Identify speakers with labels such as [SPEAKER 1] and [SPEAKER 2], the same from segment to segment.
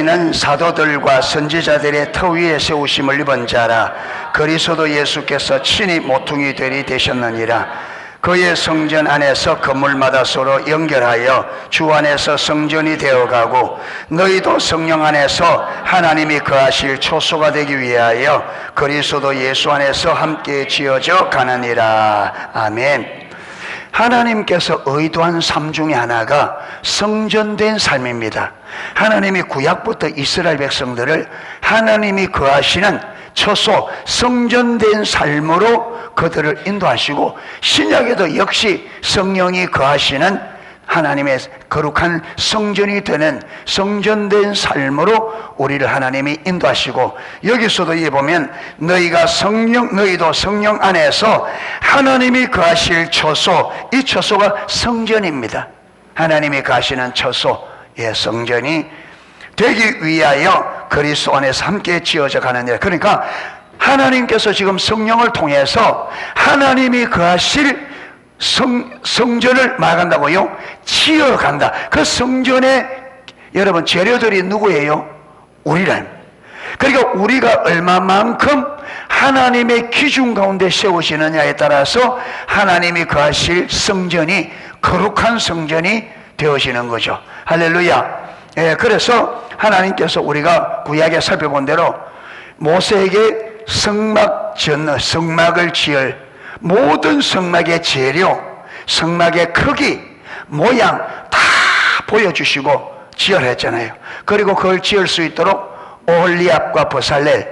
[SPEAKER 1] 이는 사도들과 선지자들의 터 위에 세우심을 입은 자라. 그리스도 예수께서 친히 모퉁이 들이 되셨느니라. 그의 성전 안에서 건물마다 서로 연결하여 주 안에서 성전이 되어가고, 너희도 성령 안에서 하나님이 거하실 초소가 되기 위하여 그리스도 예수 안에서 함께 지어져 가느니라. 아멘. 하나님께서 의도한 삶 중에 하나가 성전된 삶입니다. 하나님이 구약부터 이스라엘 백성들을 하나님이 거하시는 처소, 성전된 삶으로 그들을 인도하시고, 신약에도 역시 성령이 거하시는 하나님의 거룩한 성전이 되는 성전된 삶으로 우리를 하나님이 인도하시고, 여기서도 이에 보면 너희도 성령 안에서 하나님이 거하실 처소, 이 처소가 성전입니다. 하나님이 거하시는 처소, 성전이 되기 위하여 그리스도 안에서 함께 지어져 가느니라. 그러니까 하나님께서 지금 성령을 통해서 하나님이 거하실 성전을 말한다고요? 지어간다. 그 성전의 여러분 재료들이 누구예요? 우리란. 그러니까 우리가 얼마만큼 하나님의 기준 가운데 세우시느냐에 따라서 하나님이 거하실 성전이 거룩한 성전이 되어지는 거죠. 할렐루야. 그래서 하나님께서 우리가 구약에 살펴본 대로 모세에게 성막을 지을 모든 성막의 재료, 성막의 크기, 모양 다 보여주시고 지으라 했잖아요. 그리고 그걸 지을 수 있도록 오홀리압과 버살렐,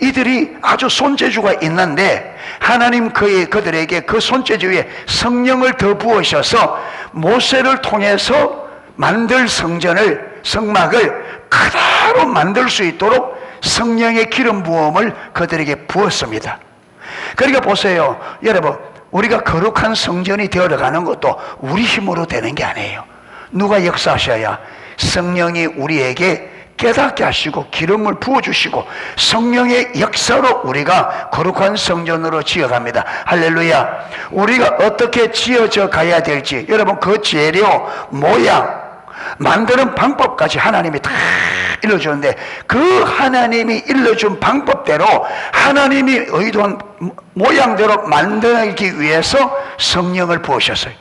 [SPEAKER 1] 이들이 아주 손재주가 있는데, 하나님 그들에게 그 손재주 위에 성령을 더 부으셔서 모세를 통해서 만들 성막을 그대로 만들 수 있도록 성령의 기름 부음을 그들에게 부었습니다. 그러니까 보세요, 여러분, 우리가 거룩한 성전이 되어가는 것도 우리 힘으로 되는 게 아니에요. 누가 역사하셔야? 성령이 우리에게 깨닫게 하시고 기름을 부어주시고 성령의 역사로 우리가 거룩한 성전으로 지어갑니다. 할렐루야. 우리가 어떻게 지어져 가야 될지, 여러분, 그 재료, 모양, 만드는 방법까지 하나님이 다 일러주는데, 그 하나님이 일러준 방법대로 하나님이 의도한 모양대로 만들기 위해서 성령을 부으셨어요.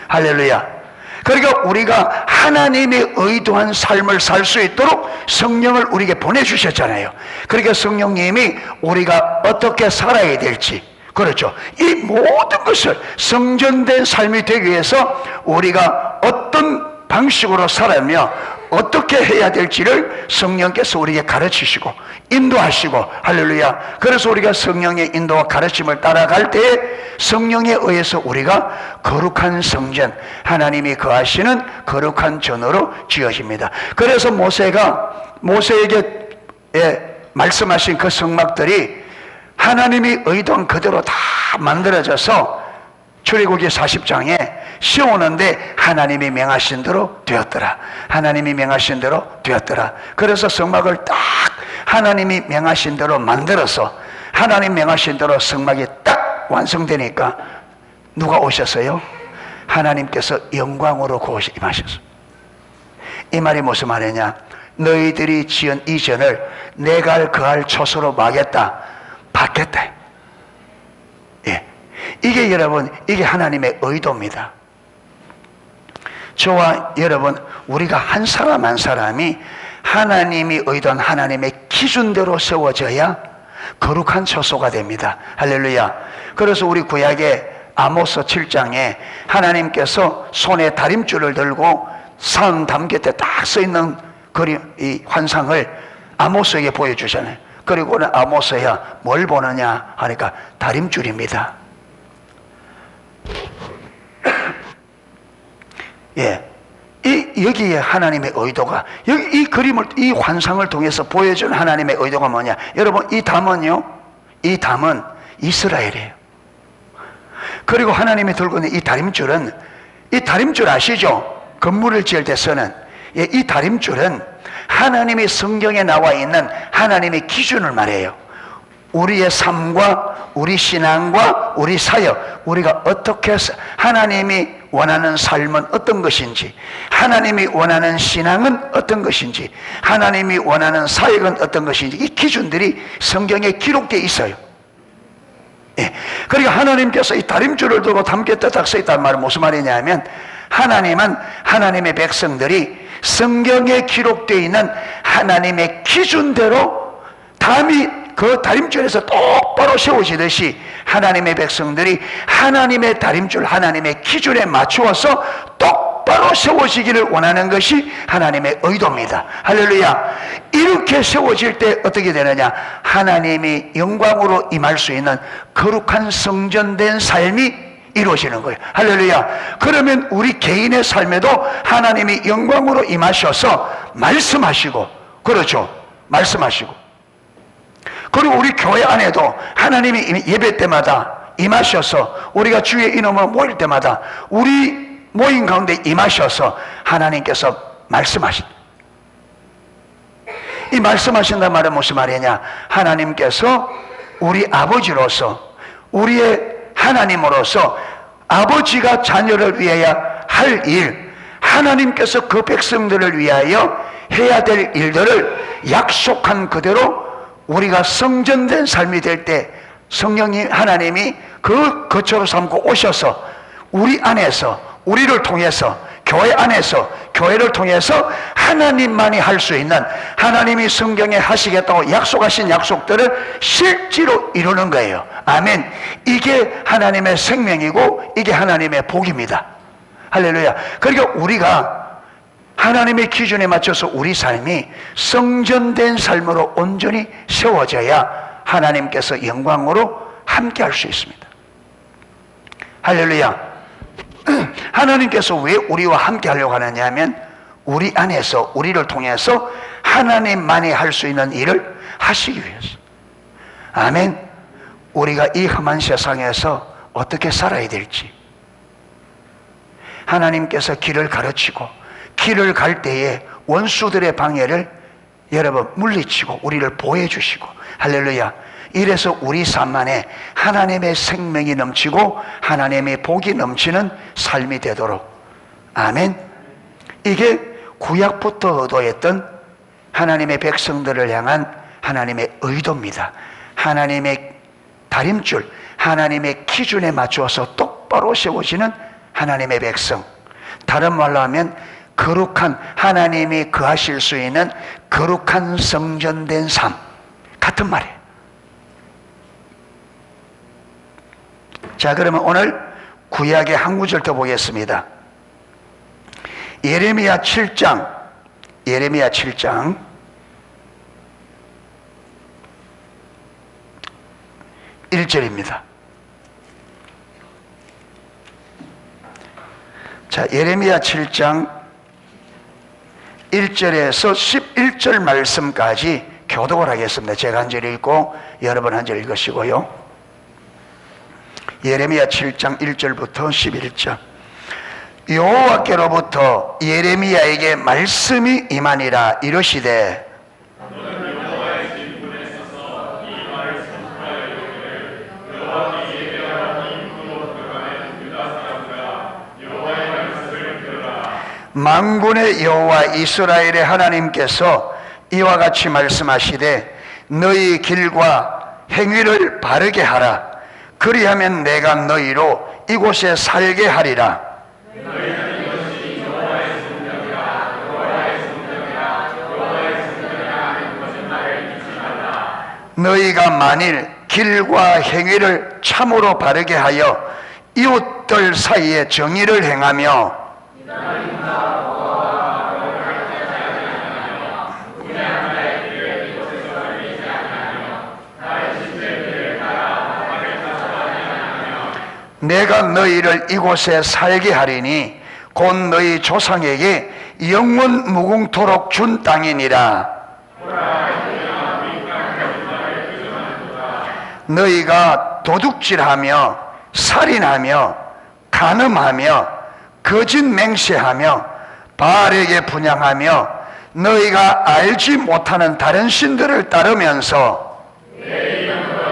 [SPEAKER 1] 할렐루야. 그러니까 우리가 하나님의 의도한 삶을 살 수 있도록 성령을 우리에게 보내주셨잖아요. 그러니까 성령님이 우리가 어떻게 살아야 될지, 그렇죠, 이 모든 것을 성전된 삶이 되기 위해서 우리가 어떤 방식으로 살아며 어떻게 해야 될지를 성령께서 우리에게 가르치시고 인도하시고, 할렐루야. 그래서 우리가 성령의 인도와 가르침을 따라갈 때에 성령에 의해서 우리가 거룩한 성전, 하나님이 거하시는 거룩한 전으로 지어집니다. 그래서 모세에게 말씀하신 그 성막들이 하나님이 의도한 그대로 다 만들어져서 출애굽기 40장에 세우는데 하나님이 명하신 대로 되었더라. 하나님이 명하신 대로 되었더라. 그래서 성막을 딱 하나님이 명하신 대로 만들어서 하나님 명하신 대로 성막이 딱 완성되니까 누가 오셨어요? 하나님께서 영광으로 임하셨어요. 이 말이 무슨 말이냐? 너희들이 지은 이 전을 내가 거할 초소로 막겠다, 받겠다. 이게 여러분, 이게 하나님의 의도입니다. 저와 여러분, 우리가 한 사람 한 사람이 하나님이 의도한 하나님의 기준대로 세워져야 거룩한 처소가 됩니다. 할렐루야. 그래서 우리 구약의 아모스 7장에 하나님께서 손에 다림줄을 들고 산 담곁에 딱 써있는 이 환상을 아모스에게 보여주잖아요. 그리고는 아모스야 뭘 보느냐 하니까 다림줄입니다. 여기에 하나님의 의도가, 이 그림을, 이 환상을 통해서 보여준 하나님의 의도가 뭐냐? 여러분, 이 담은 이스라엘이에요. 그리고 하나님이 들고 있는 이 다림줄 아시죠? 건물을 지을 때 쓰는 이 다림줄은 하나님의 성경에 나와 있는 하나님의 기준을 말해요. 우리의 삶과 우리 신앙과 우리 사역, 우리가 어떻게 하나님이 원하는 삶은 어떤 것인지, 하나님이 원하는 신앙은 어떤 것인지, 하나님이 원하는 사역은 어떤 것인지, 이 기준들이 성경에 기록되어 있어요. 예. 그러니까 하나님께서 이 다림줄을 두고 담겠다 딱 써있다는 말은 무슨 말이냐면, 하나님은 하나님의 백성들이 성경에 기록되어 있는 하나님의 기준대로 담이 그 다림줄에서 똑바로 세워지듯이 하나님의 백성들이 하나님의 다림줄, 하나님의 기준에 맞추어서 똑바로 세워지기를 원하는 것이 하나님의 의도입니다. 할렐루야. 이렇게 세워질 때 어떻게 되느냐? 하나님이 영광으로 임할 수 있는 거룩한 성전된 삶이 이루어지는 거예요. 할렐루야. 그러면 우리 개인의 삶에도 하나님이 영광으로 임하셔서 말씀하시고, 그렇죠, 말씀하시고, 그리고 우리 교회 안에도 하나님이 예배 때마다 임하셔서, 우리가 주의 이름으로 모일 때마다 우리 모임 가운데 임하셔서 하나님께서 말씀하신다. 이 말씀하신다는 말은 무슨 말이냐? 하나님께서 우리 아버지로서, 우리의 하나님으로서 아버지가 자녀를 위하여 할 일, 하나님께서 그 백성들을 위하여 해야 될 일들을 약속한 그대로 우리가 성전된 삶이 될 때 성령님 하나님이 그 거처로 삼고 오셔서 우리 안에서, 우리를 통해서, 교회 안에서, 교회를 통해서 하나님만이 할 수 있는, 하나님이 성경에 하시겠다고 약속하신 약속들을 실제로 이루는 거예요. 아멘. 이게 하나님의 생명이고 이게 하나님의 복입니다. 할렐루야. 그러니까 우리가 하나님의 기준에 맞춰서 우리 삶이 성전된 삶으로 온전히 세워져야 하나님께서 영광으로 함께 할 수 있습니다. 할렐루야. 하나님께서 왜 우리와 함께 하려고 하느냐 하면, 우리 안에서, 우리를 통해서 하나님만이 할 수 있는 일을 하시기 위해서. 아멘. 우리가 이 험한 세상에서 어떻게 살아야 될지 하나님께서 길을 가르치고, 길을 갈 때에 원수들의 방해를 여러분 물리치고 우리를 보호해 주시고, 할렐루야. 이래서 우리 삶 안에 하나님의 생명이 넘치고 하나님의 복이 넘치는 삶이 되도록. 아멘. 이게 구약부터 의도했던 하나님의 백성들을 향한 하나님의 의도입니다. 하나님의 다림줄, 하나님의 기준에 맞추어서 똑바로 세워지는 하나님의 백성. 다른 말로 하면 거룩한, 하나님이 거하실 수 있는 거룩한 성전된 삶, 같은 말이에요. 자, 그러면 오늘 구약의 한 구절 더 보겠습니다. 예레미야 7장 1절입니다. 자, 예레미야 7장 1절에서 11절 말씀까지 교독을 하겠습니다. 제가 한 절 읽고 여러분 한 절 읽으시고요. 예레미야 7장 1절부터 11절. 여호와께로부터 예레미야에게 말씀이 임하니라. 이르시되, 만군의 여호와 이스라엘의 하나님께서 이와 같이 말씀하시되, 너희 길과 행위를 바르게 하라. 그리하면 내가 너희로 이곳에 살게 하리라. 너희가 만일 길과 행위를 참으로 바르게 하여 이웃들 사이에 정의를 행하며 내가 너희를 이곳에 살게 하리니 곧 너희 조상에게 영원 무궁토록 준 땅이니라. 너희가 도둑질하며 살인하며 간음하며 거짓 맹세하며 바알에게 분향하며 너희가 알지 못하는 다른 신들을 따르면서 내 이름과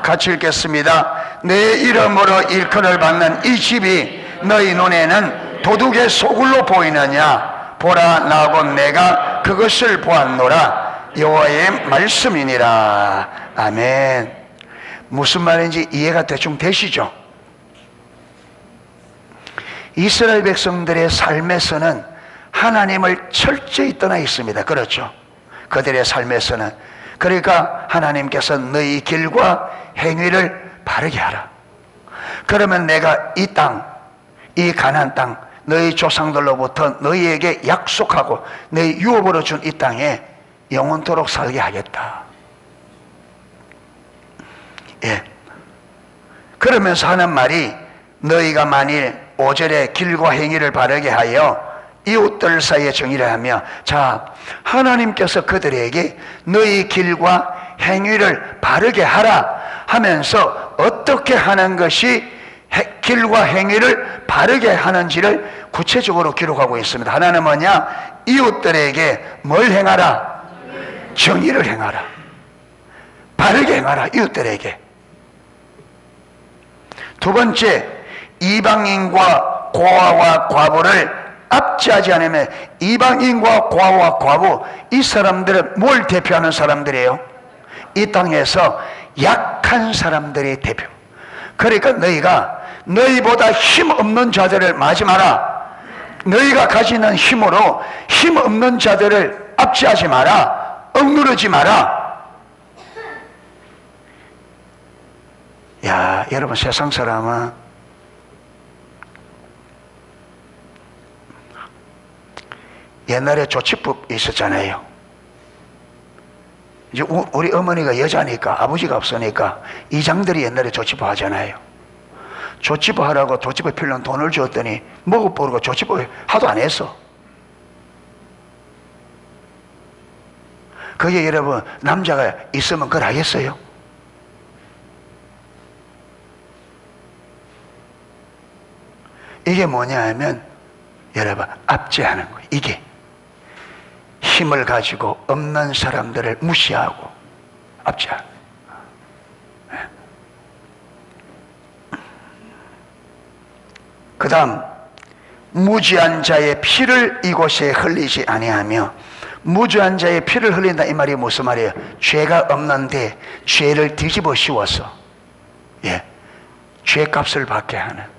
[SPEAKER 1] 같이 읽겠습니다. 내 이름으로 일컬을 받는 이 집이 너희 눈에는 도둑의 소굴로 보이느냐? 보라, 나곧 내가 그것을 보았노라. 여호와의 말씀이니라. 아멘. 무슨 말인지 이해가 대충 되시죠? 이스라엘 백성들의 삶에서는 하나님을 철저히 떠나 있습니다. 그렇죠? 그들의 삶에서는. 그러니까 하나님께서 너희 길과 행위를 바르게 하라. 그러면 내가 이 땅, 이 가나안 땅, 너희 조상들로부터 너희에게 약속하고 너희 유업으로 준 이 땅에 영원토록 살게 하겠다. 예. 그러면서 하는 말이 너희가 만일 5절에 길과 행위를 바르게 하여 이웃들 사이에 정의를 하며, 자, 하나님께서 그들에게 너희 길과 행위를 바르게 하라 하면서 어떻게 하는 것이 길과 행위를 바르게 하는지를 구체적으로 기록하고 있습니다. 하나는 뭐냐? 이웃들에게 뭘 행하라? 정의를 행하라. 바르게 행하라. 이웃들에게. 두 번째, 이방인과 고아와 과부를 압제하지 않으면. 이방인과 고아와 과부, 이 사람들은 뭘 대표하는 사람들이에요? 이 땅에서 약한 사람들의 대표. 그러니까 너희가 너희보다 힘없는 자들을 맞지 마라. 너희가 가지는 힘으로 힘없는 자들을 압제하지 마라. 억누르지 마라. 야, 여러분, 세상 사람은 옛날에 조치법 있었잖아요. 이제 우리 어머니가 여자니까, 아버지가 없으니까 이장들이 옛날에 조치법 하잖아요. 조치법 하라고 조치법 필요한 돈을 줬더니 먹어보고 조치법 하도 안 했어. 그게 여러분, 남자가 있으면 그걸 하겠어요? 이게 뭐냐 하면 여러분, 압제하는 거예요. 이게 힘을 가지고 없는 사람들을 무시하고 압제하는 거예요. 그 다음, 무지한 자의 피를 이곳에 흘리지 아니하며. 무지한 자의 피를 흘린다, 이 말이 무슨 말이에요? 죄가 없는데 죄를 뒤집어 씌워서, 예, 죄값을 받게 하는.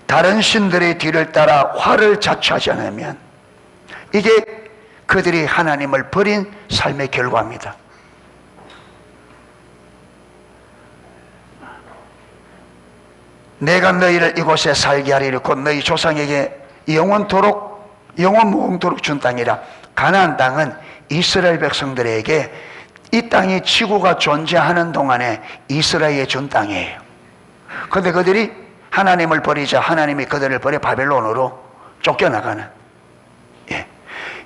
[SPEAKER 1] 다른 신들의 뒤를 따라 화를 자초하지 않으면, 이게 그들이 하나님을 버린 삶의 결과입니다. 내가 너희를 이곳에 살게 하리니 곧 너희 조상에게 영원토록 영원무궁토록 준 땅이라. 가나안 땅은 이스라엘 백성들에게 이 땅이 지구가 존재하는 동안에 이스라엘에 준 땅이에요. 그런데 그들이 하나님을 버리자 하나님이 그들을 버려 바벨론으로 쫓겨나가는. 예.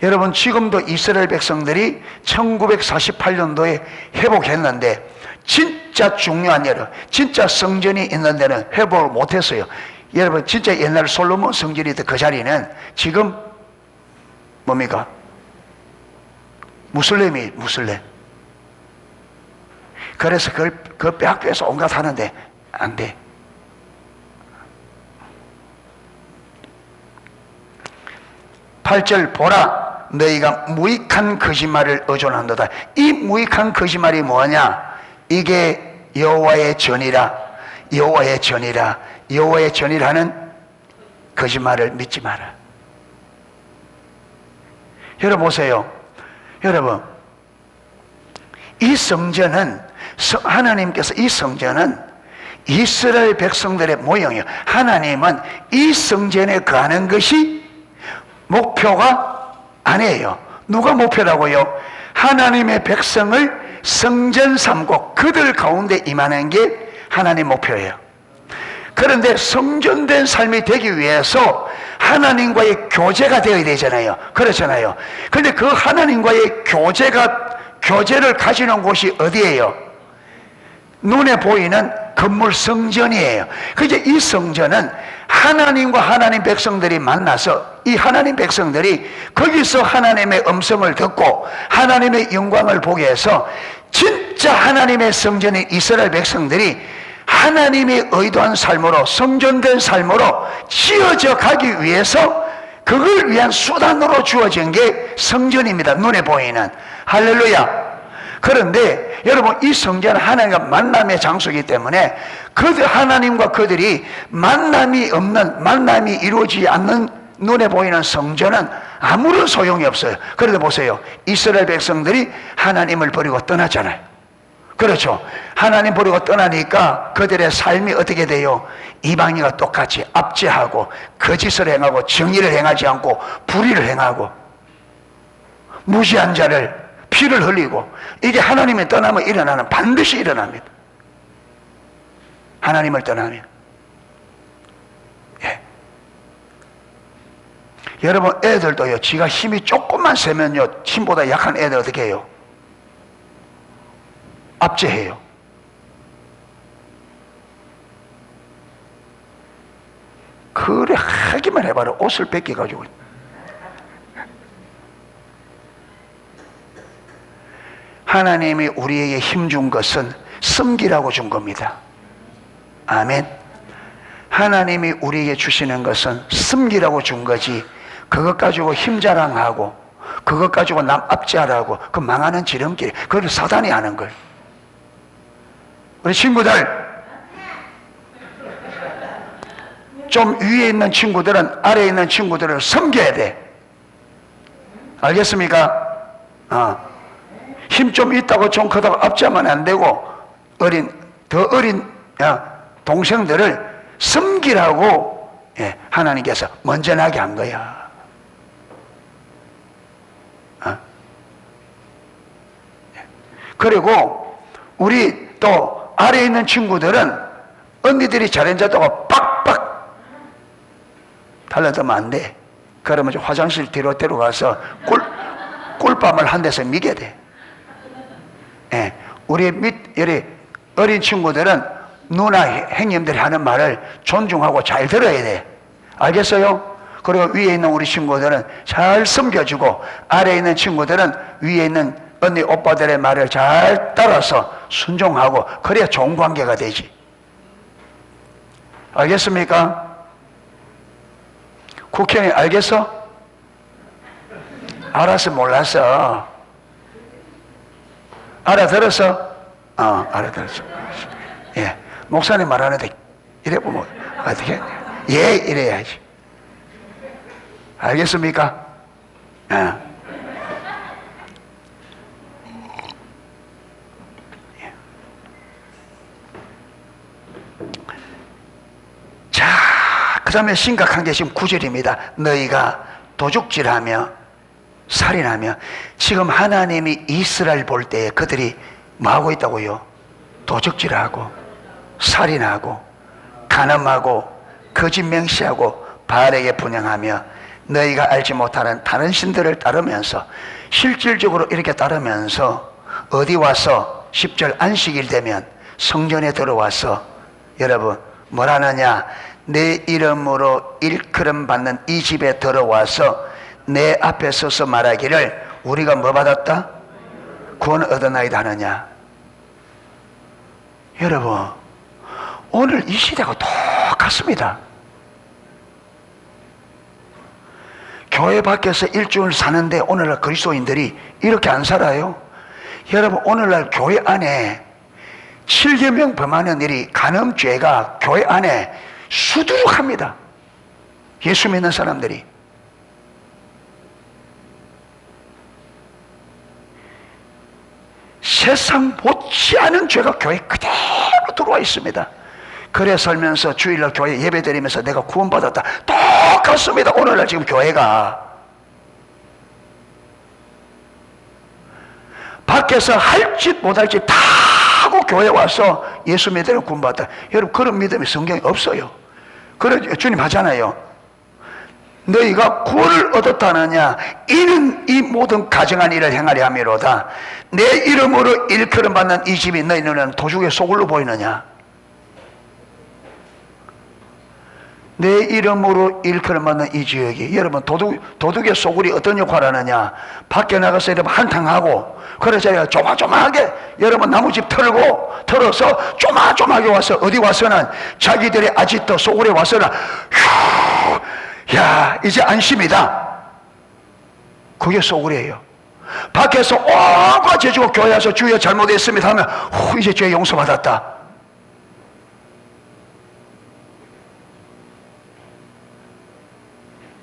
[SPEAKER 1] 여러분, 지금도 이스라엘 백성들이 1948년도에 회복했는데 진짜 중요한 예로, 진짜 성전이 있는 데는 회복을 못했어요. 여러분, 진짜 옛날 솔로몬 성전이 있던 그 자리는 지금 뭡니까? 무슬림이 무슬림. 그래서 그걸 빼앗겨서 온갖 하는데 안 돼. 8절, 보라, 너희가 무익한 거짓말을 의존한도다. 이 무익한 거짓말이 뭐냐? 이게 여호와의 전이라. 여호와의 전이라. 여호와의 전이라는 거짓말을 믿지 마라. 여러분 보세요. 여러분, 이 성전은, 하나님께서 이 성전은 이스라엘 백성들의 모형이에요. 하나님은 이 성전에 거하는 것이 목표가 아니에요. 누가 목표라고요? 하나님의 백성을 성전 삼고 그들 가운데 임하는 게 하나님 목표예요. 그런데 성전된 삶이 되기 위해서 하나님과의 교제가 되어야 되잖아요. 그렇잖아요. 그런데 그 하나님과의 교제를 가지는 곳이 어디예요? 눈에 보이는 건물 성전이에요. 그래서 이 성전은 하나님과 하나님 백성들이 만나서 이 하나님 백성들이 거기서 하나님의 음성을 듣고 하나님의 영광을 보게 해서 진짜 하나님의 성전인 이스라엘 백성들이 하나님이 의도한 삶으로 성전된 삶으로 지어져 가기 위해서 그걸 위한 수단으로 주어진 게 성전입니다. 눈에 보이는. 할렐루야. 그런데 여러분, 이 성전은 하나님과 만남의 장소이기 때문에 그들 하나님과 그들이 만남이 없는, 만남이 이루어지지 않는 눈에 보이는 성전은 아무런 소용이 없어요. 그런데 보세요, 이스라엘 백성들이 하나님을 버리고 떠났잖아요. 그렇죠. 하나님 버리고 떠나니까 그들의 삶이 어떻게 돼요? 이방인과 똑같이 압제하고 거짓을 행하고 정의를 행하지 않고 불의를 행하고 무지한 자를 피를 흘리고, 이게 하나님을 떠나면 일어나는, 반드시 일어납니다. 하나님을 떠나면. 예. 여러분, 애들도요, 지가 힘이 조금만 세면요, 힘보다 약한 애들 어떻게 해요? 압제해요. 그래 하기만 해봐라. 옷을 뺏겨가지고. 하나님이 우리에게 힘 준 것은 섬기라고 준 겁니다. 아멘. 하나님이 우리에게 주시는 것은 섬기라고 준 거지, 그것 가지고 힘 자랑하고 그것 가지고 남 압제하라고, 그 망하는 지름길, 그걸 사단이 하는 걸. 우리 친구들, 좀 위에 있는 친구들은 아래에 있는 친구들을 섬겨야 돼. 알겠습니까? 힘 좀 있다고 좀 크다고 압제하면 안 되고, 더 어린 동생들을 섬기라고 하나님께서 먼저 나게 한 거야. 그리고 우리 또 아래에 있는 친구들은 언니들이 잘해줬다고 빡빡 달라들면 안 돼. 그러면 화장실 뒤로 데려가서 꿀밤을 한 대서 미게 돼. 예, 우리 우리 어린 친구들은 누나 형님들이 하는 말을 존중하고 잘 들어야 돼. 알겠어요? 그리고 위에 있는 우리 친구들은 잘 섬겨주고, 아래에 있는 친구들은 위에 있는 언니 오빠들의 말을 잘 따라서 순종하고, 그래야 좋은 관계가 되지. 알겠습니까? 국현이 알겠어? 알았어, 몰랐어? 알아들었어? 알아들었어. 예, 목사님 말하는데 이래 보면 어떻게? 예, 이래야지. 알겠습니까? 자, 그 다음에 심각한 게 지금 9절입니다. 너희가 도둑질하며 살인하며. 지금 하나님이 이스라엘 볼 때에 그들이 뭐하고 있다고요? 도둑질하고 살인하고 간음하고 거짓 맹세하고 바알에게 분향하며 너희가 알지 못하는 다른 신들을 따르면서, 실질적으로 이렇게 따르면서 어디 와서 10절 안식일 되면 성전에 들어와서 여러분 뭘 하느냐? 내 이름으로 일컬음 받는 이 집에 들어와서 내 앞에 서서 말하기를 우리가 뭐 받았다? 구원 얻어나이다 하느냐? 여러분, 오늘 이 시대가 똑같습니다. 교회 밖에서 일주일 사는데 오늘날 그리스도인들이 이렇게 안 살아요. 여러분, 오늘날 교회 안에 7계명 범하는 일이, 간음죄가 교회 안에 수두룩합니다. 예수 믿는 사람들이. 세상 못지않은 죄가 교회에 그대로 들어와 있습니다. 그래 살면서 주일날 교회 예배 드리면서 내가 구원받았다, 똑같습니다. 오늘날 지금 교회가 밖에서 할 짓 못할 짓 다 하고 교회 와서 예수 믿으면 구원받았다. 여러분, 그런 믿음이 성경에 없어요. 그래 주님 하잖아요. 너희가 구원을 얻었다느냐? 이는 이 모든 가정한 일을 행하려 함이로다. 내 이름으로 일컬음 받는 이 집이 너희 눈에는 도둑의 소굴로 보이느냐? 내 이름으로 일컬어맞는 이 지역이, 여러분 도둑의 소굴이 어떤 역할을 하느냐, 밖에 나가서 여러분 한탕하고, 그래서 조마조마하게 여러분 나무집 털어서 조마조마하게 와서 어디 와서는 자기들의 아지트 소굴에 와서는 휴, 야 이제 안심이다. 그게 소굴이에요. 밖에서 온갖 죄지고 교회 와서 주여 잘못했습니다 하면 이제 죄 용서받았다.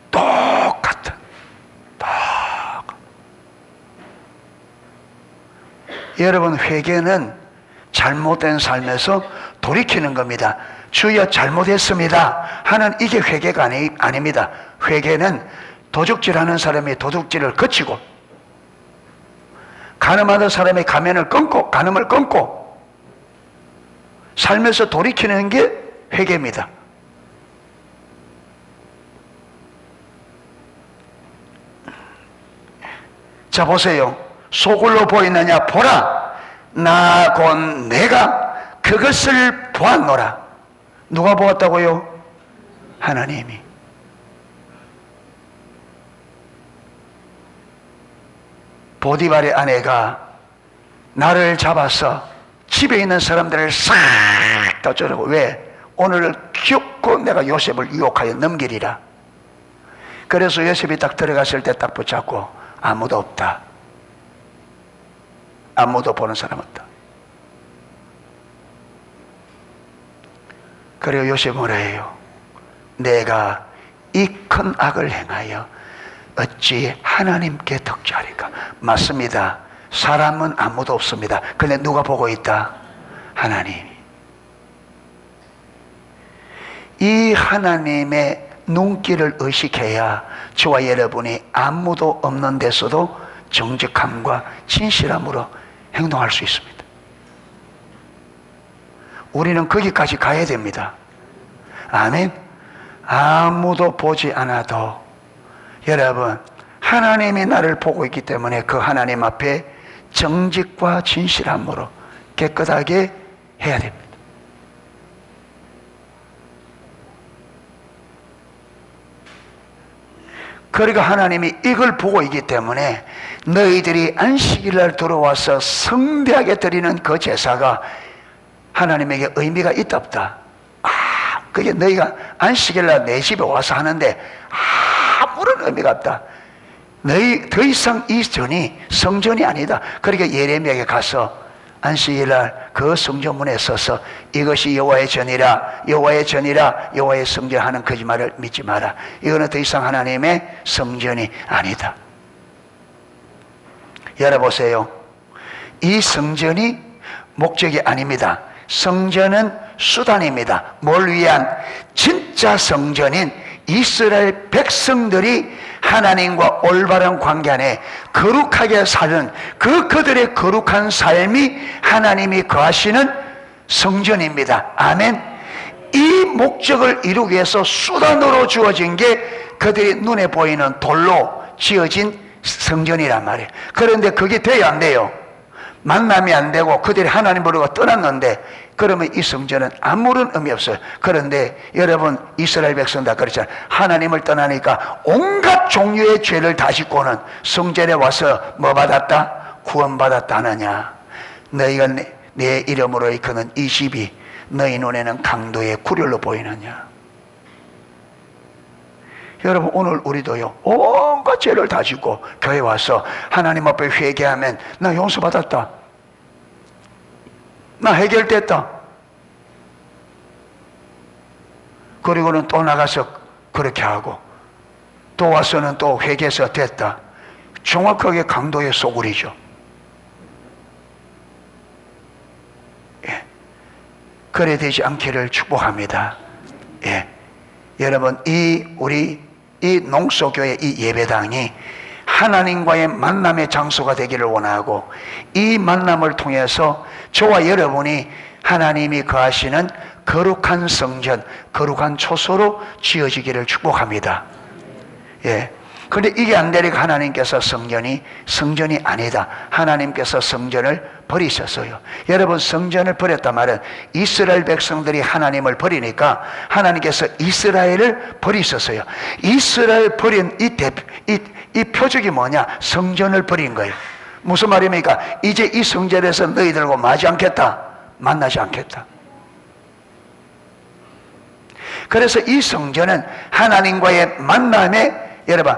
[SPEAKER 1] 똑같은. 여러분, 회개는 잘못된 삶에서 돌이키는 겁니다. 주여 잘못했습니다 하는 이게 회개가 아닙니다. 회개는 도둑질하는 사람이 도둑질을 그치고, 간음하는 사람이 간음을 끊고 삶에서 돌이키는 게 회개입니다. 자, 보세요. 소굴로 보이느냐 보라, 나 곧 내가 그것을 보았노라. 누가 보았다고요? 하나님이. 보디발의 아내가 나를 잡아서 집에 있는 사람들을 싹 다 쫓아고, 왜? 오늘 기어코 내가 요셉을 유혹하여 넘기리라. 그래서 요셉이 딱 들어갔을 때 딱 붙잡고, 아무도 없다. 아무도 보는 사람 없다. 그리고 요셉이 뭐라 해요? 내가 이 큰 악을 행하여 어찌 하나님께 덕지하리까? 맞습니다. 사람은 아무도 없습니다. 근데 누가 보고 있다? 하나님이. 이 하나님의 눈길을 의식해야 저와 여러분이 아무도 없는 데서도 정직함과 진실함으로 행동할 수 있습니다. 우리는 거기까지 가야 됩니다. 아멘. 아무도 보지 않아도 여러분, 하나님이 나를 보고 있기 때문에 그 하나님 앞에 정직과 진실함으로 깨끗하게 해야 됩니다. 그러니까 하나님이 이걸 보고 있기 때문에 너희들이 안식일날 들어와서 성대하게 드리는 그 제사가 하나님에게 의미가 있다 없다? 그게 너희가 안식일날 내 집에 와서 하는데 아무런 의미가 없다. 너희 더 이상 이 전이 성전이 아니다. 그러니까 예레미야에게 가서 안식일날 그 성전문에 서서 이것이 여호와의 전이라, 여호와의 전이라, 여호와의 성전 하는 거짓말을 믿지 마라. 이거는 더 이상 하나님의 성전이 아니다. 열어보세요. 이 성전이 목적이 아닙니다. 성전은 수단입니다. 뭘 위한? 진짜 성전인 이스라엘 백성들이 하나님과 올바른 관계 안에 거룩하게 사는 그들의 거룩한 삶이 하나님이 거하시는 성전입니다. 아멘. 이 목적을 이루기 위해서 수단으로 주어진 게 그들이 눈에 보이는 돌로 지어진 성전이란 말이에요. 그런데 그게 돼야 안 돼요. 만남이 안 되고 그들이 하나님으로 떠났는데 그러면 이 성전은 아무런 의미 없어요. 그런데 여러분, 이스라엘 백성 다 그렇잖아요. 하나님을 떠나니까 온갖 종류의 죄를 다 짓고는 성전에 와서 뭐 받았다? 구원받았다 하느냐? 너희가 내 이름으로 일컫는 이 집이 너희 눈에는 강도의 구렬로 보이느냐? 여러분, 오늘 우리도요, 온갖 죄를 다 짓고 교회 와서 하나님 앞에 회개하면 나 용서받았다, 나 해결됐다. 그리고는 또 나가서 그렇게 하고 또 와서는 또 회개해서 됐다. 정확하게 강도의 소굴이죠. 예. 그래 되지 않기를 축복합니다. 예. 여러분, 이 농소교회 이 예배당이 하나님과의 만남의 장소가 되기를 원하고, 이 만남을 통해서 저와 여러분이 하나님이 거하시는 거룩한 성전, 거룩한 초소로 지어지기를 축복합니다. 예. 그런데 이게 안 되니까 하나님께서 성전이 아니다. 하나님께서 성전을 버리셨어요. 여러분, 성전을 버렸단 말은 이스라엘 백성들이 하나님을 버리니까 하나님께서 이스라엘을 버리셨어요. 이스라엘 버린 이 표적이 뭐냐? 성전을 버린 거예요. 무슨 말입니까? 이제 이 성전에서 너희들과 만나지 않겠다. 그래서 이 성전은 하나님과의 만남의, 여러분,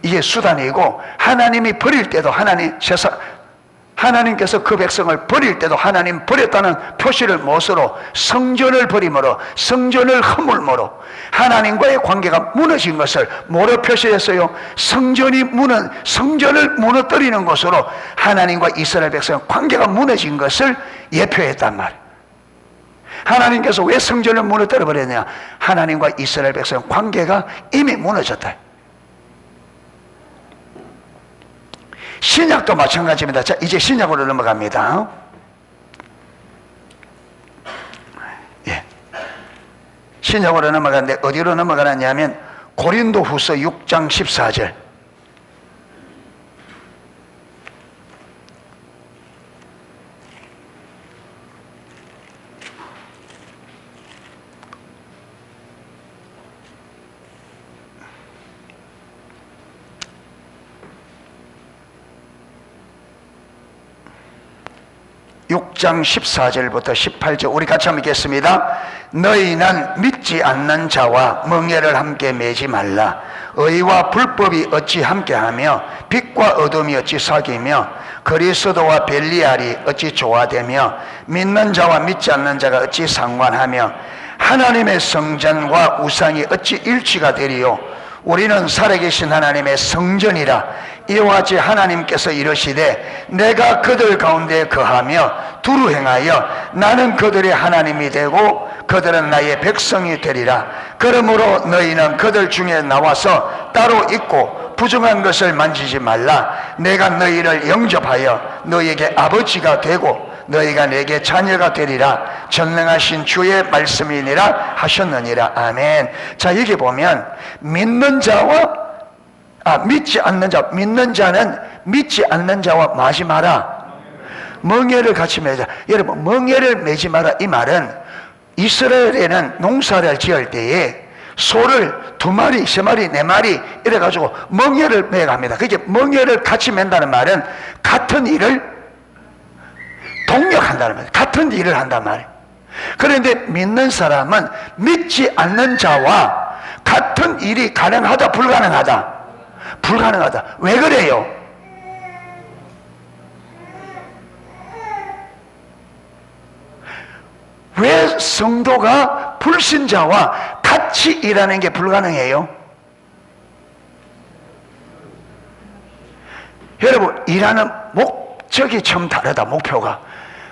[SPEAKER 1] 이게 수단이고, 하나님이 버릴 때도 하나님께서 그 백성을 버릴 때도 하나님 버렸다는 표시를 무엇으로? 성전을 버림으로, 성전을 허물므로 하나님과의 관계가 무너진 것을 뭐로 표시했어요? 성전을 무너뜨리는 것으로 하나님과 이스라엘 백성의 관계가 무너진 것을 예표했단 말이에요. 하나님께서 왜 성전을 무너뜨려 버렸냐? 하나님과 이스라엘 백성의 관계가 이미 무너졌다. 신약도 마찬가지입니다. 자, 이제 신약으로 넘어갑니다. 예. 신약으로 넘어가는데 어디로 넘어가느냐면 고린도후서 6장 14절. (6장 14절부터 18절) 우리 같이 한번 읽겠습니다. 너희는 믿지 않는 자와 멍에를 함께 매지 말라. 의와 불법이 어찌 함께하며 빛과 어둠이 어찌 사귀며 그리스도와 벨리알이 어찌 조화되며 믿는 자와 믿지 않는 자가 어찌 상관하며 하나님의 성전과 우상이 어찌 일치가 되리요. 우리는 살아계신 하나님의 성전이라. 이와 같이 하나님께서 이르시되 내가 그들 가운데 거하며 두루 행하여 나는 그들의 하나님이 되고 그들은 나의 백성이 되리라. 그러므로 너희는 그들 중에 나와서 따로 있고 부정한 것을 만지지 말라. 내가 너희를 영접하여 너희에게 아버지가 되고 너희가 내게 자녀가 되리라. 전능하신 주의 말씀이니라 하셨느니라. 아멘. 자, 여기 보면 믿는 자와 믿지 않는 자, 믿는 자는 믿지 않는 자와 마지 마라. 멍에를 같이 매자. 여러분, 멍에를 매지 마라, 이 말은 이스라엘에는 농사를 지을 때에 소를 2마리, 3마리, 4마리 이래가지고 멍에를 매갑니다. 그게 멍에를 같이 맨다는 말은 같은 일을 동력한다는 말이에요. 같은 일을 한단 말이에요. 그런데 믿는 사람은 믿지 않는 자와 같은 일이 가능하다, 불가능하다? 불가능하다. 왜 그래요? 왜 성도가 불신자와 같이 일하는 게 불가능해요? 여러분, 일하는 목적이 좀 다르다. 목표가.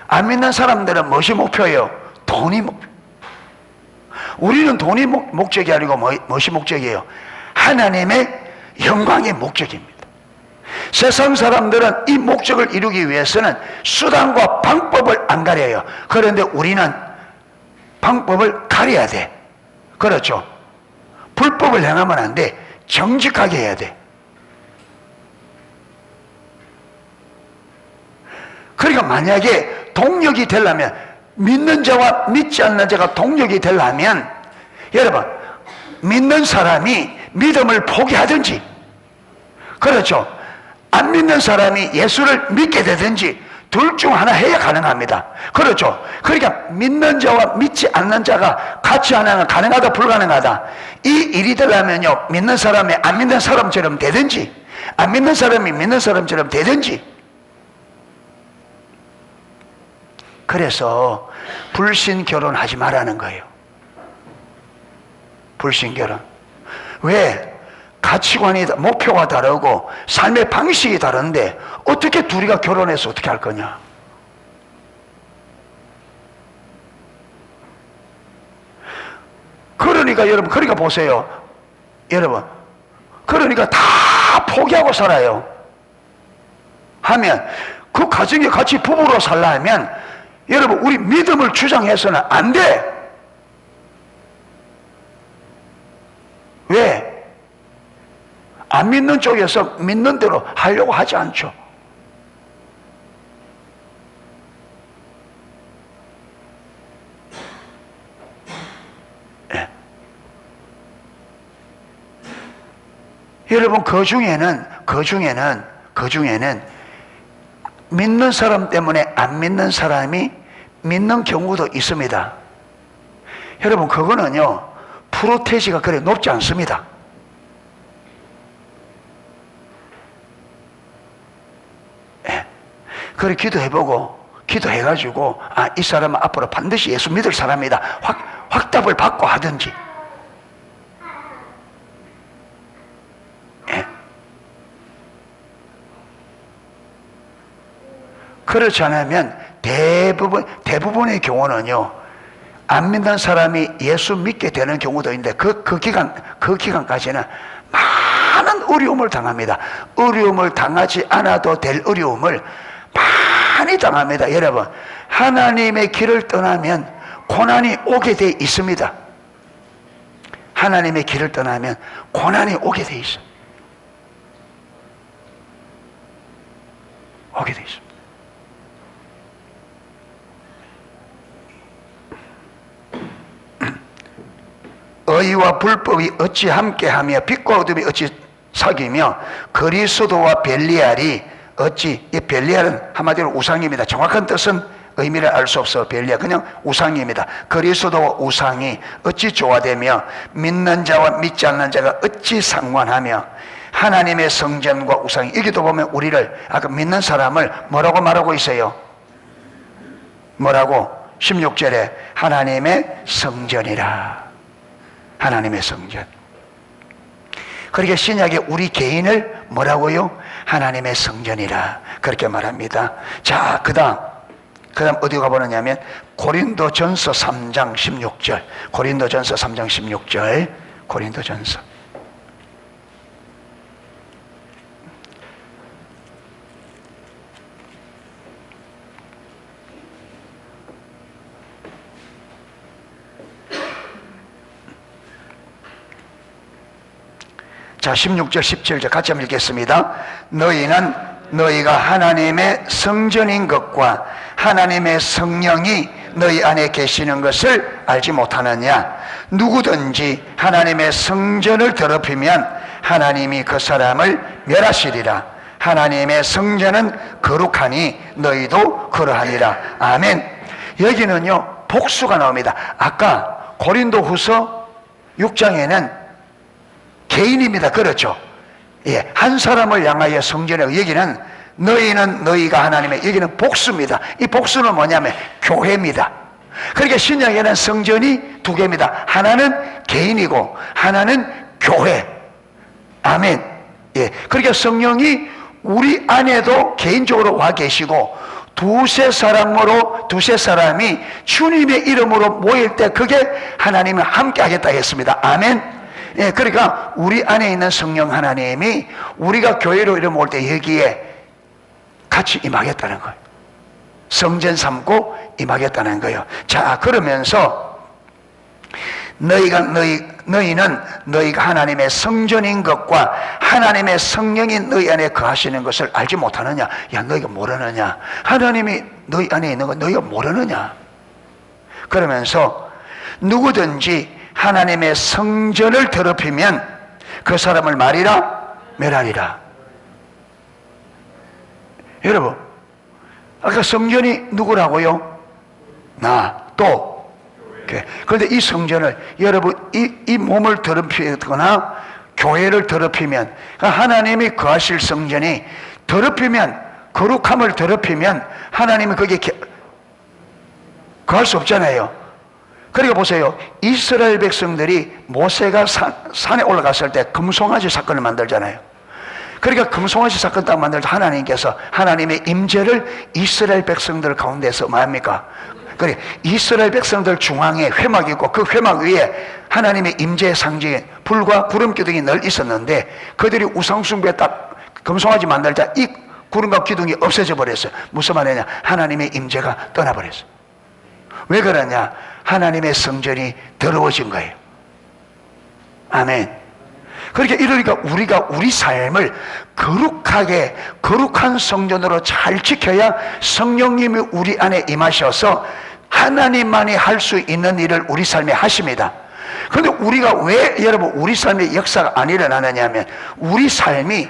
[SPEAKER 1] 안 믿는 사람들은 무엇이 목표예요? 돈이 목표. 우리는 돈이 목적이 아니고 무엇이 목적이에요? 하나님의 영광의 목적입니다. 세상 사람들은 이 목적을 이루기 위해서는 수단과 방법을 안 가려요. 그런데 우리는 방법을 가려야 돼. 그렇죠? 불법을 행하면 안 돼. 정직하게 해야 돼. 그러니까 만약에 동력이 되려면, 믿는 자와 믿지 않는 자가 동력이 되려면, 여러분, 믿는 사람이 믿음을 포기하든지, 그렇죠, 안 믿는 사람이 예수를 믿게 되든지 둘 중 하나 해야 가능합니다. 그렇죠? 그러니까 믿는 자와 믿지 않는 자가 같이 하나는 가능하다, 불가능하다? 이 일이 되려면요, 믿는 사람이 안 믿는 사람처럼 되든지, 안 믿는 사람이 믿는 사람처럼 되든지. 그래서 불신 결혼하지 말라는 거예요. 불신 결혼. 왜? 가치관이, 목표가 다르고 삶의 방식이 다른데 어떻게 둘이가 결혼해서 어떻게 할 거냐? 그러니까 여러분, 그러니까 보세요. 여러분, 그러니까 다 포기하고 살아요. 하면 그 가정에 같이 부부로 살려면 여러분, 우리 믿음을 주장해서는 안 돼. 왜? 안 믿는 쪽에서 믿는 대로 하려고 하지 않죠. 예. 여러분, 그 중에는 믿는 사람 때문에 안 믿는 사람이 믿는 경우도 있습니다. 여러분, 그거는요, 프로테지가 그래 높지 않습니다. 예. 그래 기도해가지고, 아, 이 사람은 앞으로 반드시 예수 믿을 사람이다. 확답을 받고 하든지. 예. 그렇지 않으면 대부분의 경우는요, 안 믿는 사람이 예수 믿게 되는 경우도 있는데, 그 기간까지는 많은 어려움을 당합니다. 어려움을 당하지 않아도 될 어려움을 많이 당합니다. 여러분, 하나님의 길을 떠나면 고난이 오게 돼 있습니다. 하나님의 길을 떠나면 고난이 오게 돼 있어. 오게 돼 있습니다. 의와 불법이 어찌 함께하며 빛과 어둠이 어찌 사귀며 그리스도와 벨리알이 어찌, 이 벨리알은 한마디로 우상입니다. 정확한 뜻은 의미를 알 수 없어. 벨리알 그냥 우상입니다. 그리스도와 우상이 어찌 조화되며 믿는 자와 믿지 않는 자가 어찌 상관하며 하나님의 성전과 우상이, 여기도 보면 우리를, 아까 믿는 사람을 뭐라고 말하고 있어요? 뭐라고? 16절에 하나님의 성전이라. 하나님의 성전. 그러니까 신약에 우리 개인을 뭐라고요? 하나님의 성전이라 그렇게 말합니다. 자, 그 다음 어디 가보느냐면 고린도전서 3장 16절. 고린도전서 3장 16절. 고린도전서. 자, 16절 17절 같이 한번 읽겠습니다. 너희는 너희가 하나님의 성전인 것과 하나님의 성령이 너희 안에 계시는 것을 알지 못하느냐? 누구든지 하나님의 성전을 더럽히면 하나님이 그 사람을 멸하시리라. 하나님의 성전은 거룩하니 너희도 그러하니라. 아멘. 여기는요, 복수가 나옵니다. 아까 고린도후서 6장에는 개인입니다. 그렇죠? 예, 한 사람을 향하여 성전에, 여기는 너희는 너희가 하나님의, 여기는 복수입니다. 이 복수는 뭐냐면 교회입니다. 그러니까 신약에는 성전이 두 개입니다. 하나는 개인이고 하나는 교회. 아멘. 예, 그러니까 성령이 우리 안에도 개인적으로 와 계시고 두세 사람이 주님의 이름으로 모일 때 그게 하나님을 함께 하겠다 했습니다. 아멘. 예, 그러니까 우리 안에 있는 성령 하나님이 우리가 교회로 이름 올 때 여기에 같이 임하겠다는 거예요. 성전 삼고 임하겠다는 거예요. 자, 그러면서 너희는 너희가 하나님의 성전인 것과 하나님의 성령이 너희 안에 거하시는 것을 알지 못하느냐? 야, 너희가 모르느냐? 하나님이 너희 안에 있는 거 너희가 모르느냐? 그러면서 누구든지 하나님의 성전을 더럽히면 그 사람을 말이라 멸하리라. 여러분, 아까 성전이 누구라고요? 나, 또. 그런데 이 성전을, 여러분, 이 몸을 더럽히거나 교회를 더럽히면, 하나님이 거하실 성전이 더럽히면, 거룩함을 더럽히면 하나님이 거기에 거할 수 없잖아요. 그러니까 보세요. 이스라엘 백성들이 모세가 산에 올라갔을 때 금송아지 사건을 만들잖아요. 그러니까 금송아지 사건 딱 만들 때 하나님께서 하나님의 임재를 이스라엘 백성들 가운데서 뭐합니까? 그래, 이스라엘 백성들 중앙에 회막이 있고 그 회막 위에 하나님의 임재의 상징인 불과 구름 기둥이 늘 있었는데 그들이 우상숭배 딱 금송아지 만들 때 이 구름과 기둥이 없어져 버렸어요. 무슨 말이냐? 하나님의 임재가 떠나버렸어요. 왜 그러냐? 하나님의 성전이 더러워진 거예요. 아멘. 그렇게 이러니까 우리가 우리 삶을 거룩하게, 거룩한 성전으로 잘 지켜야 성령님이 우리 안에 임하셔서 하나님만이 할 수 있는 일을 우리 삶에 하십니다. 그런데 우리가 왜 여러분 우리 삶에 역사가 안 일어나느냐면, 우리 삶이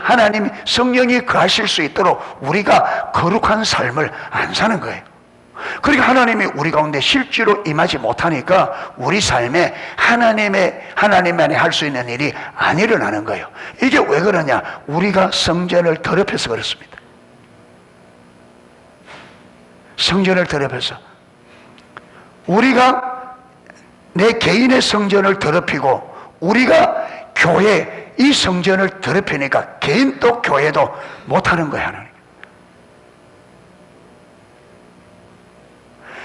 [SPEAKER 1] 하나님 성령이 거하실 수 있도록 우리가 거룩한 삶을 안 사는 거예요. 그러니까 하나님이 우리 가운데 실제로 임하지 못하니까 우리 삶에 하나님만이 할 수 있는 일이 안 일어나는 거예요. 이게 왜 그러냐? 우리가 성전을 더럽혀서 그렇습니다. 성전을 더럽혀서. 우리가 내 개인의 성전을 더럽히고 우리가 교회 이 성전을 더럽히니까 개인도 교회도 못하는 거야, 하나님.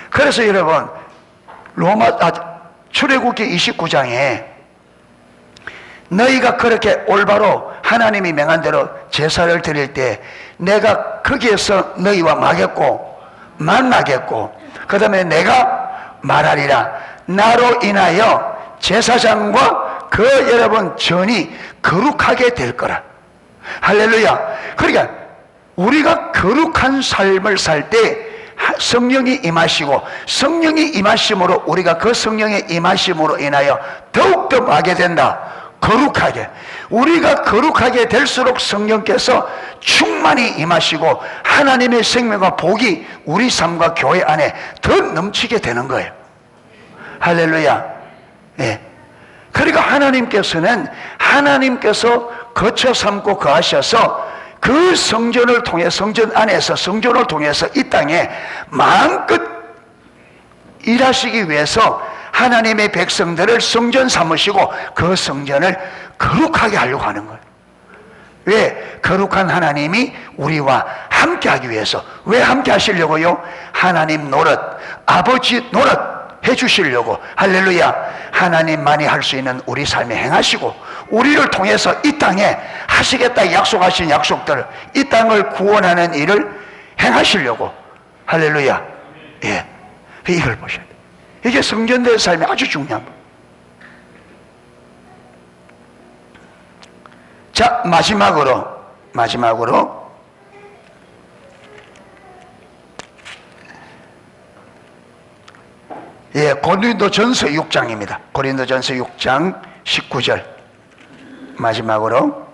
[SPEAKER 1] 그래서 여러분 출애굽기 29장에 너희가 그렇게 올바로 하나님이 명한 대로 제사를 드릴 때 내가 거기에서 너희와 만나겠고 그 다음에 내가 말하리라. 나로 인하여 제사장과 그 여러분 전이 거룩하게 될 거라. 할렐루야. 그러니까 우리가 거룩한 삶을 살 때 성령이 임하시고, 성령이 임하심으로 우리가 그 성령의 임하심으로 인하여 더욱더 하게 된다. 거룩하게. 우리가 거룩하게 될수록 성령께서 충만히 임하시고 하나님의 생명과 복이 우리 삶과 교회 안에 더 넘치게 되는 거예요. 할렐루야. 예. 그러니까 하나님께서 거처 삼고 거하셔서 그 성전을 통해, 성전을 통해서 이 땅에 마음껏 일하시기 위해서 하나님의 백성들을 성전 삼으시고 그 성전을 거룩하게 하려고 하는 거예요. 왜? 거룩한 하나님이 우리와 함께 하기 위해서. 왜 함께 하시려고요? 하나님 노릇, 아버지 노릇 해주시려고. 할렐루야. 하나님만이 할 수 있는 우리 삶에 행하시고 우리를 통해서 이 땅에 하시겠다 약속하신 약속들을, 이 땅을 구원하는 일을 행하시려고. 할렐루야. 예, 이걸 보셔야 돼요. 이게 성전된 삶이 아주 중요한 거예요. 자, 마지막으로 예, 고린도전서 6장입니다. 고린도전서 6장 19절 마지막으로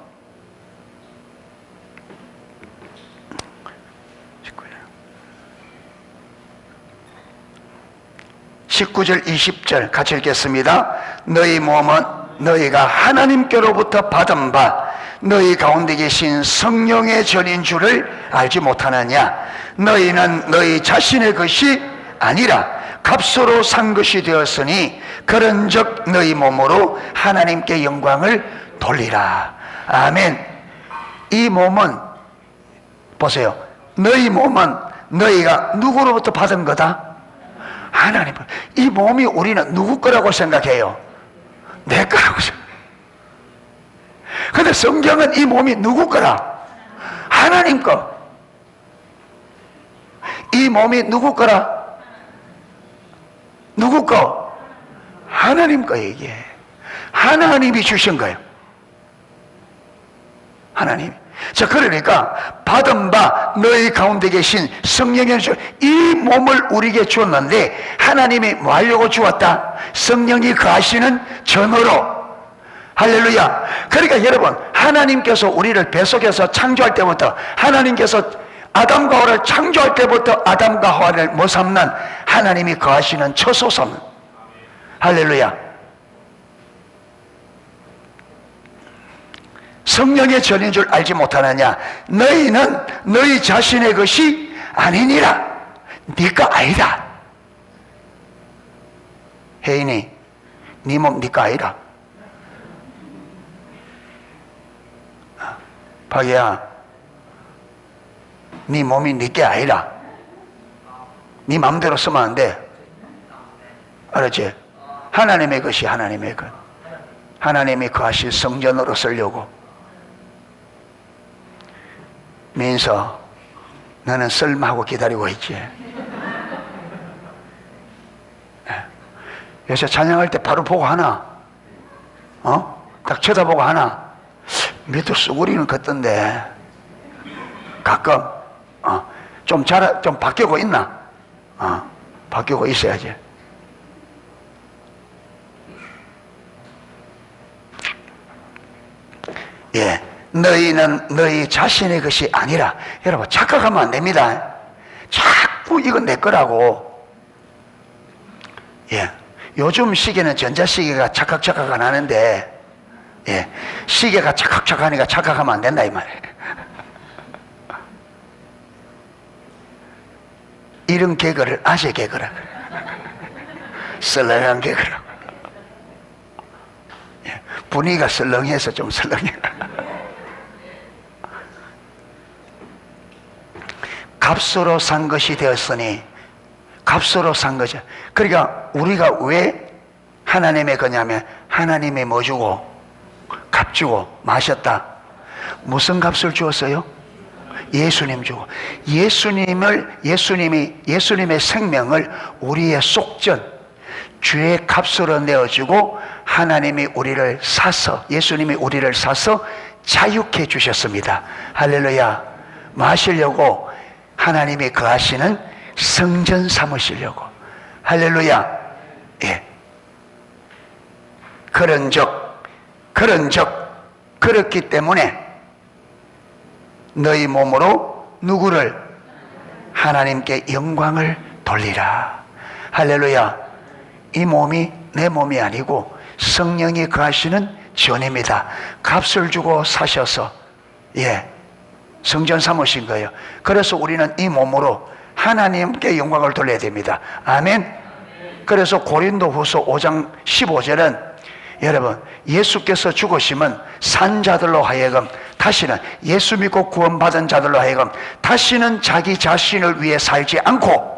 [SPEAKER 1] 19절 20절 같이 읽겠습니다. 너희 몸은 너희가 하나님께로부터 받은 바 너희 가운데 계신 성령의 전인 줄을 알지 못하느냐? 너희는 너희 자신의 것이 아니라 값으로 산 것이 되었으니 그런즉 너희 몸으로 하나님께 영광을 돌리라. 아멘. 이 몸은 보세요. 너희 몸은 너희가 누구로부터 받은 거다? 하나님. 이 몸이 우리는 누구 거라고 생각해요? 내 거라고 생각해요. 근데 성경은 이 몸이 누구 거라? 하나님 거. 이 몸이 누구 거라? 누구 거? 하나님 거예요. 이게 하나님이 주신 거예요. 하나님. 자, 그러니까 받은 바 너희 가운데 계신 성령의 이 몸을 우리에게 주었는데 하나님이 뭐 하려고 주었다? 성령이 거하시는 전으로. 할렐루야. 그러니까 여러분, 하나님께서 우리를 뱃속에서 창조할 때부터, 하나님께서 아담과 하와를 창조할 때부터 아담과 하와를 뭐 삼는? 하나님이 거하시는 처소 삼는. 할렐루야. 성령의 전인 줄 알지 못하느냐? 너희는 너희 자신의 것이 아니니라. 네가 아니다. 혜인이, 네 몸 네가 아니라. 박이야, 네 몸이 네게 아니라. 네 마음대로 쓰면 안 돼. 알았지? 하나님의 것이 하나님의 것. 하나님이 거하실 성전으로 쓰려고. 민서, 너는 썰마하고 기다리고 있지. 요새 찬양할 때 바로 보고 하나? 어? 딱 쳐다보고 하나 밑에 쑥우리는 걷던데 가끔 좀 바뀌고 있나? 바뀌고 있어야지. 예, 너희는 너희 자신의 것이 아니라, 여러분 착각하면 안 됩니다. 자꾸 이건 내 거라고. 예, 요즘 시계는 전자시계가 착각 안 하는데, 예, 시계가 착각하니까 착각하면 안 된다 이 말이에요. 이런 개그를 아재 개그라 그래. 썰렁한 개그라. 예, 분위기가 썰렁해서 좀 썰렁해. 값으로 산 것이 되었으니, 값으로 산 거죠. 그러니까 우리가 왜 하나님의 거냐면, 하나님이 뭐 주고? 값 주고 마셨다. 무슨 값을 주었어요? 예수님 주고. 예수님의 생명을 우리의 속전, 주의 값으로 내어주고, 하나님이 우리를 사서, 예수님이 우리를 사서 자유케 주셨습니다. 할렐루야. 뭐 하시려고? 하나님이 거하시는 성전 삼으시려고. 할렐루야. 예. 그렇기 때문에 너희 몸으로 누구를? 하나님께 영광을 돌리라. 할렐루야. 이 몸이 내 몸이 아니고 성령이 거하시는 전입니다. 값을 주고 사셔서, 예, 성전 삼으신 거예요. 그래서 우리는 이 몸으로 하나님께 영광을 돌려야 됩니다. 아멘. 그래서 고린도후서 5장 15절은, 여러분, 예수께서 죽으시면 산 자들로 하여금 다시는, 예수 믿고 구원받은 자들로 하여금 다시는 자기 자신을 위해 살지 않고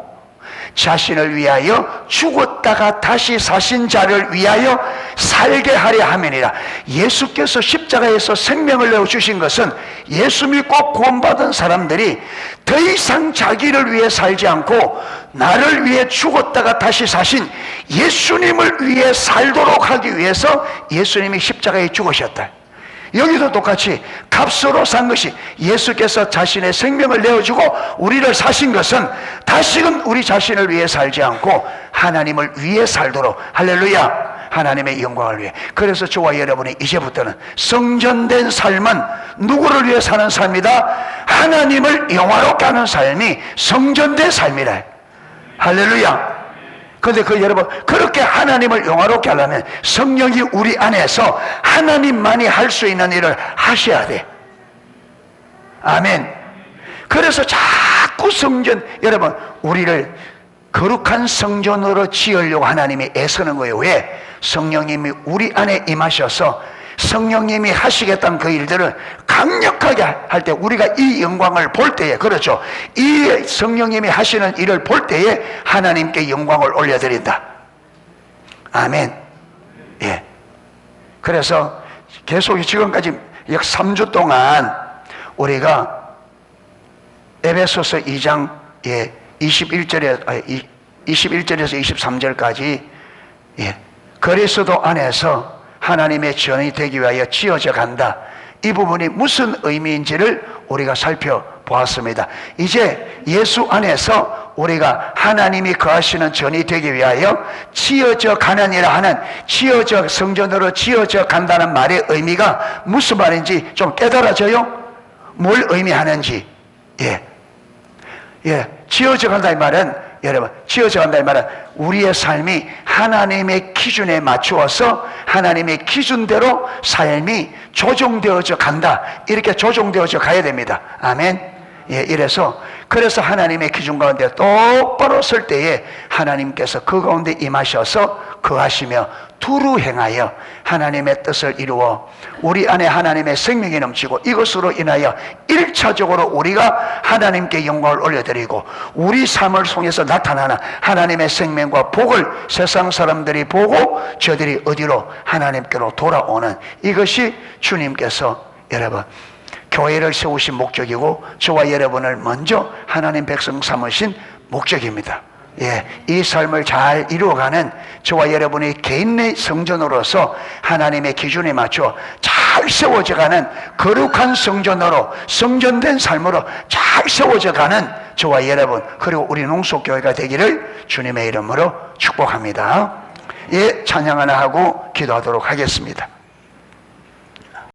[SPEAKER 1] 자신을 위하여 죽었다가 다시 사신 자를 위하여 살게 하려 함이니라. 예수께서 십자가에서 생명을 내어주신 것은 예수 믿고 구원받은 사람들이 더 이상 자기를 위해 살지 않고 나를 위해 죽었다가 다시 사신 예수님을 위해 살도록 하기 위해서 예수님이 십자가에 죽으셨다. 여기도 똑같이 값으로 산 것이, 예수께서 자신의 생명을 내어주고 우리를 사신 것은 다시금 우리 자신을 위해 살지 않고 하나님을 위해 살도록, 할렐루야, 하나님의 영광을 위해. 그래서 저와 여러분이 이제부터는 성전된 삶은 누구를 위해 사는 삶이다? 하나님을 영화롭게 하는 삶이 성전된 삶이라. 할렐루야. 그런데 여러분, 그렇게 하나님을 영화롭게 하려면 성령이 우리 안에서 하나님만이 할 수 있는 일을 하셔야 돼. 아멘. 그래서 자꾸 성전, 여러분, 우리를 거룩한 성전으로 지으려고 하나님이 애쓰는 거예요. 왜? 성령님이 우리 안에 임하셔서 성령님이 하시겠다는 그 일들을 강력하게 할 때, 우리가 이 영광을 볼 때에, 그렇죠, 이 성령님이 하시는 일을 볼 때에 하나님께 영광을 올려드린다. 아멘. 예. 그래서 계속 지금까지 약 3주 동안 우리가 에베소서 2장 21절에서 23절까지, 예, 그리스도 안에서 하나님의 전이 되기 위하여 지어져 간다, 이 부분이 무슨 의미인지를 우리가 살펴보았습니다. 이제 예수 안에서 우리가 하나님이 거하시는 전이 되기 위하여 지어져 가느니라 하는, 지어져, 성전으로 지어져 간다는 말의 의미가 무슨 말인지 좀 깨달아져요? 뭘 의미하는지. 지어져 간다 이 말은, 여러분, 지어져 간다 이 말은 우리의 삶이 하나님의 기준에 맞추어서 하나님의 기준대로 삶이 조정되어져 간다, 이렇게 조정되어져 가야 됩니다. 아멘. 이래서, 그래서 하나님의 기준 가운데 똑바로 설 때에 하나님께서 그 가운데 임하셔서 거하시며 두루 행하여 하나님의 뜻을 이루어 우리 안에 하나님의 생명이 넘치고, 이것으로 인하여 1차적으로 우리가 하나님께 영광을 올려드리고 우리 삶을 통해서 나타나는 하나님의 생명과 복을 세상 사람들이 보고 저들이 어디로? 하나님께로 돌아오는, 이것이 주님께서, 여러분, 교회를 세우신 목적이고 저와 여러분을 먼저 하나님 백성 삼으신 목적입니다. 예, 이 삶을 잘 이루어가는 저와 여러분의 개인의 성전으로서 하나님의 기준에 맞춰 잘 세워져가는 거룩한 성전으로, 성전된 삶으로 잘 세워져가는 저와 여러분, 그리고 우리 농속교회가 되기를 주님의 이름으로 축복합니다. 예, 찬양 하나 하고 기도하도록 하겠습니다.